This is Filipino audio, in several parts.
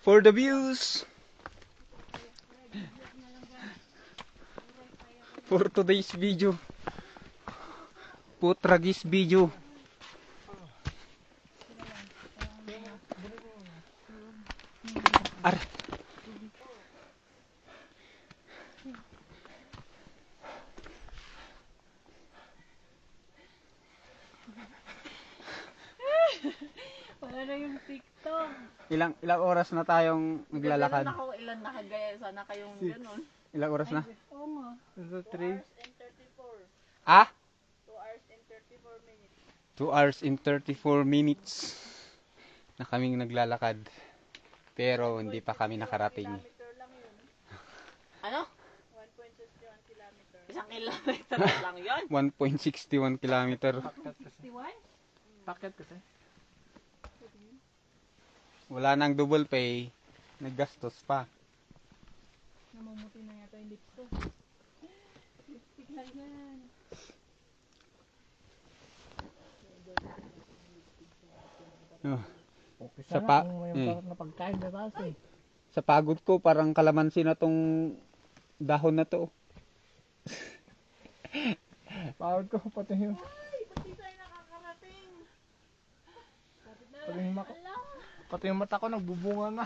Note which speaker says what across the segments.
Speaker 1: For the views. For today's video. Putragis video. Ar.
Speaker 2: Wala na yung TikTok.
Speaker 1: Ilang oras na tayong naglalakad?
Speaker 2: Ilan nakagaya. Sana kayong ganun.
Speaker 1: Ilang oras na?
Speaker 2: Oo nga.
Speaker 1: 3. Ah? 2 hours and 34 minutes na kaming naglalakad. Pero hindi pa kami nakarating.
Speaker 2: Ano? 1.61 kilometer. Isang kilometer lang yun?
Speaker 1: 1.61 kilometer.
Speaker 2: 61?
Speaker 3: Paket kasi.
Speaker 1: Wala nang double pay. Naggastos pa.
Speaker 2: Namumuti na yata yung lips ko. Lipstick lang yan.
Speaker 1: Oh.
Speaker 3: Okay,
Speaker 1: Sa
Speaker 3: sana
Speaker 1: pa-
Speaker 3: kung may
Speaker 1: eh.
Speaker 3: masarap na pagkain na tayo eh.
Speaker 1: Sa pagod ko, parang kalamansi na tong dahon na to.
Speaker 3: Pagod ko pati yung...
Speaker 2: Ay, pati tayo nakakarating.
Speaker 3: Pati yung mata ko nagbubunga na.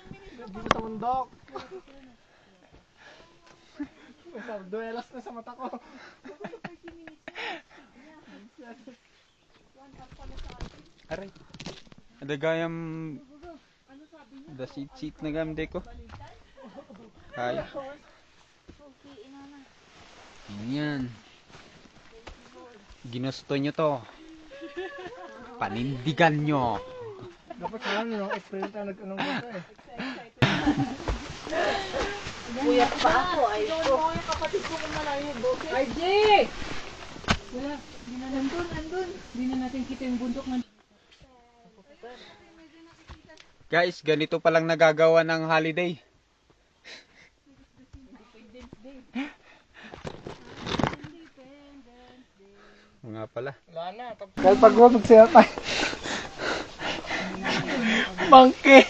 Speaker 3: Hindi ko tumundok. May sarduelas na sa mata ko.
Speaker 1: Aray. Ada gayam da sit na gam deko. Ay. Yan. Ginusto nyo to. Panindigan nyo.
Speaker 3: Dapat sila nung April tayo nag-anong bata eh.
Speaker 2: Kuya pa ako. Ay, ito yung kapatid ko kung malayo. RJ! Wala. Andun. Hindi na natin kita yung bundok na.
Speaker 1: Guys, ganito palang nagagawa ng holiday. Nga pala.
Speaker 3: Wala na. Kahit pagod magsiya tayo. Monkey!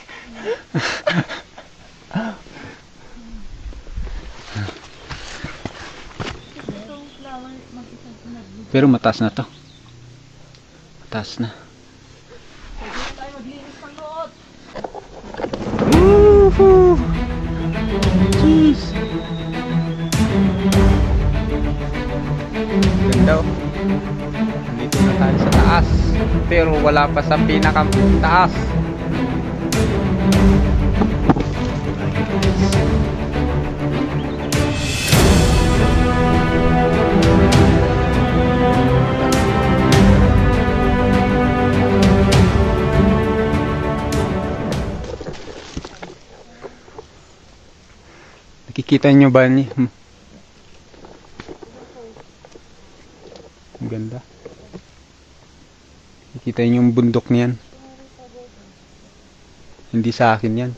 Speaker 1: Pero mataas na to. Mataas na.
Speaker 2: Tayo maglinis ng doon.
Speaker 1: Woohoo! Jeez! Ganda oh. Nandito na tayo sa taas. Pero wala pa sa pinakataas. Nakikita nyo ba niya? Ang ganda. Nakikita nyo yung bundok niyan. Hindi sa akin yan.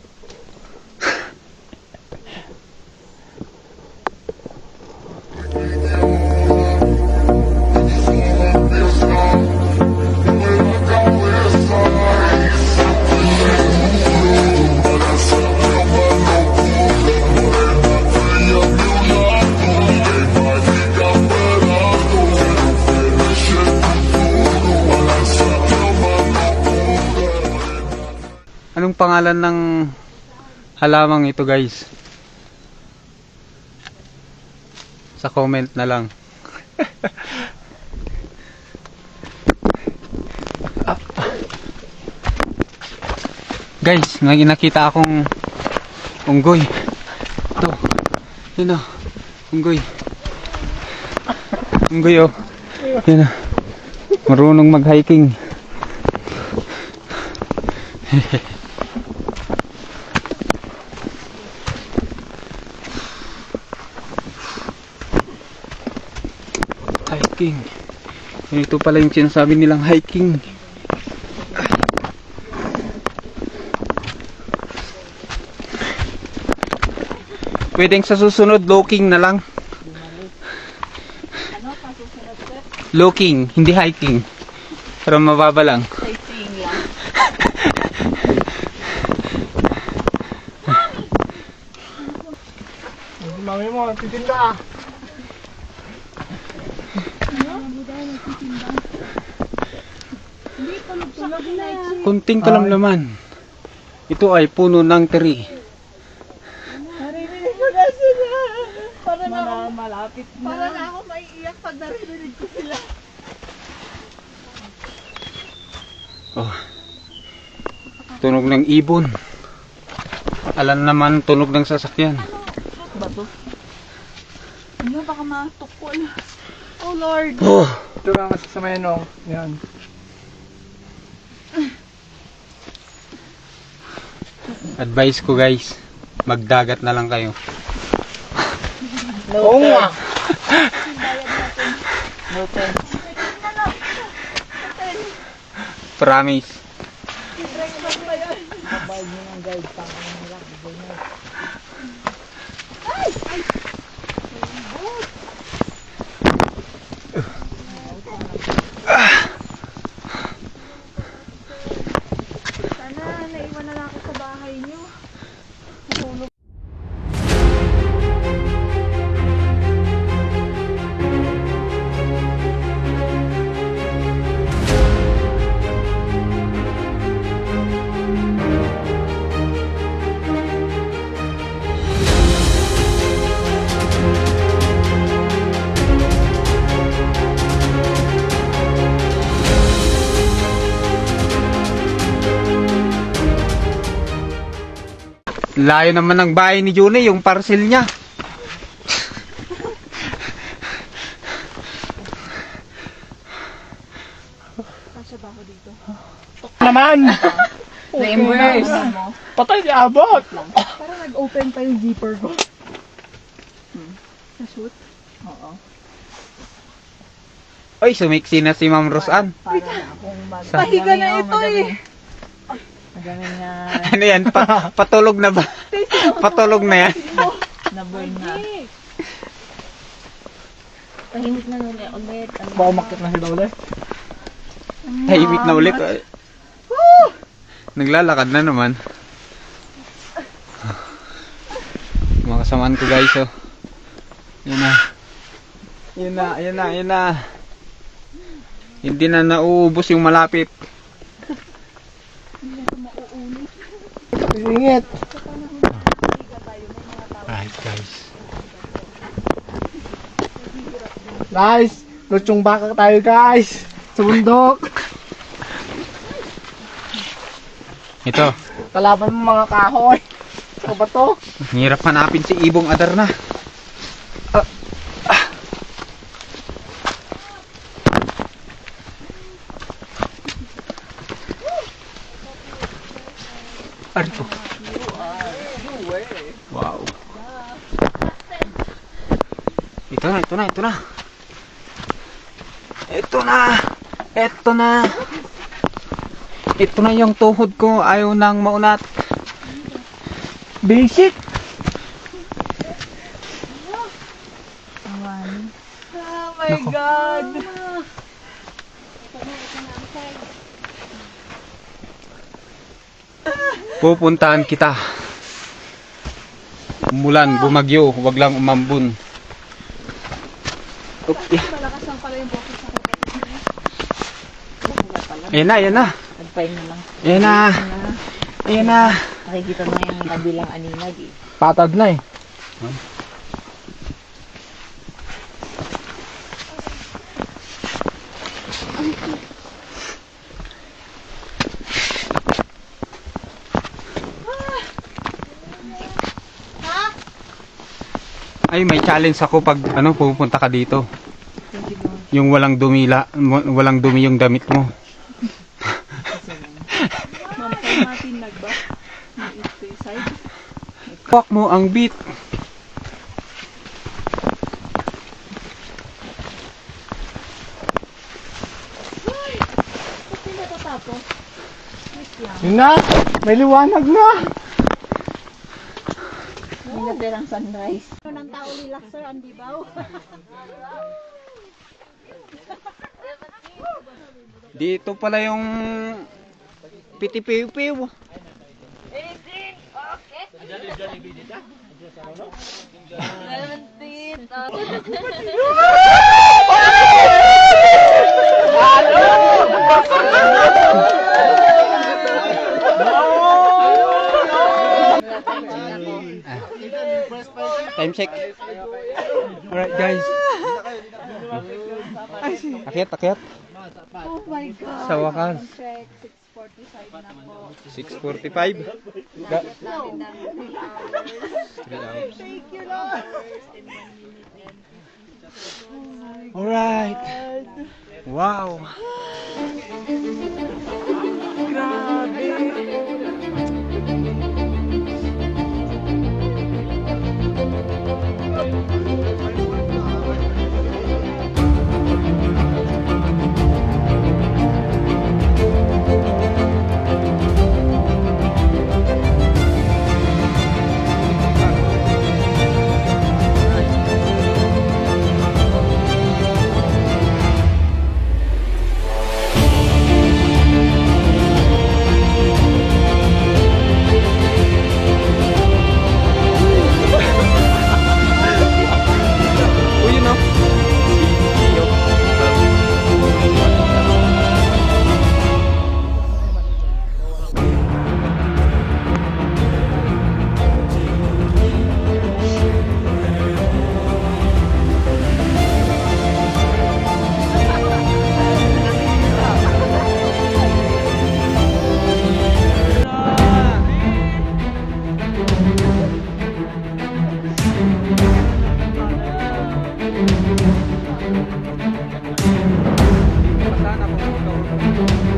Speaker 1: Anong pangalan ng halamang ito, guys? Sa comment na lang. Guys, nakita akong unggoy. Ito. Yun o. Unggoy. Unggoy o. Yun o. Marunong mag-hiking. Hiking. Ito pala yung sinasabi nilang hiking. Pwedeng sa susunod looking na lang.
Speaker 2: Ano pa susunod ko?
Speaker 1: Looking, hindi hiking. Pero mababa lang.
Speaker 2: Sightseeing lang.
Speaker 3: Mami mo, titinda.
Speaker 2: Hindi, tulog-tulog na.
Speaker 1: Kunting kalamlaman. Ito ay puno ng teri.
Speaker 2: Naririnig ko na sila. Para na ako,
Speaker 3: Malapit na.
Speaker 2: para na ako maiiyak pag naririnig ko sila.
Speaker 1: Oh. Tunog ng ibon. Alam naman tunog ng sasakyan.
Speaker 2: Bato. Ano, baka matukol. Oh Lord.
Speaker 1: Oh.
Speaker 3: Ito lang kasi sa menong. Yan.
Speaker 1: Advice ko guys, magdagat na lang kayo.
Speaker 3: Oo nga.
Speaker 2: No thanks.
Speaker 1: Promise.
Speaker 2: Sana naiwan na lang ako sa bahay niyo.
Speaker 1: Layo naman ng bahay ni Juni, yung parcel niya.
Speaker 2: Kasya ba ako dito?
Speaker 3: Naman!
Speaker 2: Na-embrace mo.
Speaker 3: Patay di abot!
Speaker 2: Parang nag-open pa yung zipper ko. Na-shoot? Oo.
Speaker 1: Oy, sumiksi na si Ma'am Rosan.
Speaker 2: Para na akong mag...
Speaker 1: Sa-
Speaker 2: Pahiga na ito eh.
Speaker 4: Magaling na
Speaker 1: Ano yan? Patulog na ba? Patulog na yan.
Speaker 4: naburn na. Tahimik na ulit. Ano
Speaker 3: Baka umakit na sila ulit.
Speaker 1: Tahimik na ulit. Naglalakad na naman. Mga kasamaan ko guys, oh. Yan na. Yan na, yan na, yan na. Hindi na nauubos yung malapit.
Speaker 3: Singit.
Speaker 1: Right guys.
Speaker 3: Guys, lutsong baka tayo guys. Sa bundok.
Speaker 1: Ito.
Speaker 3: Kalaban mo mga kahoy. Ano ba to?
Speaker 1: Hirap hanapin si Ibong Adarna. Arito. Wow. Ito na, ito na, ito na. Ito na. Ito na. Ito na yung tuhod ko. Ayaw nang maunat.
Speaker 3: Basic.
Speaker 2: Oh my God.
Speaker 1: Pupuntahan kita. Umulan, bumagyo, wag lang umambun. Okay.
Speaker 2: Malakas lang pala yung boses sa
Speaker 1: Ayan na, ayan na.
Speaker 4: nagpahinga lang.
Speaker 1: Ayan na. Ayan na.
Speaker 4: Nakikita mo yung kabilang aninag eh.
Speaker 3: Patag na eh.
Speaker 1: Ay, may challenge ako pag pupunta ka dito. Yung walang walang dumi yung damit mo.
Speaker 2: Mampay matinag ba? Yung east side?
Speaker 1: Fuck mo ang beat.
Speaker 2: Ba't hindi natatapos? Wait lang.
Speaker 3: Yun na. May liwanag na.
Speaker 4: May natirang sunrise.
Speaker 2: Ng tao relaxer, andibaw.
Speaker 1: Dito pala yung piti-piw-piw. Time check. Alright guys. Akyat.
Speaker 2: Oh my God.
Speaker 1: Sa wakas.
Speaker 2: Check, 6:45 na po.
Speaker 1: 6:45. Ga-
Speaker 2: Namin ng 3 hours.
Speaker 1: 3 hours.
Speaker 2: Thank you, Lord.
Speaker 1: Alright. Wow. Uy, yun oh. Sana kung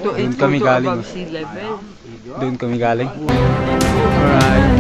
Speaker 1: Doon kami galing.
Speaker 4: sea level.
Speaker 1: Doon kami galing. Alright.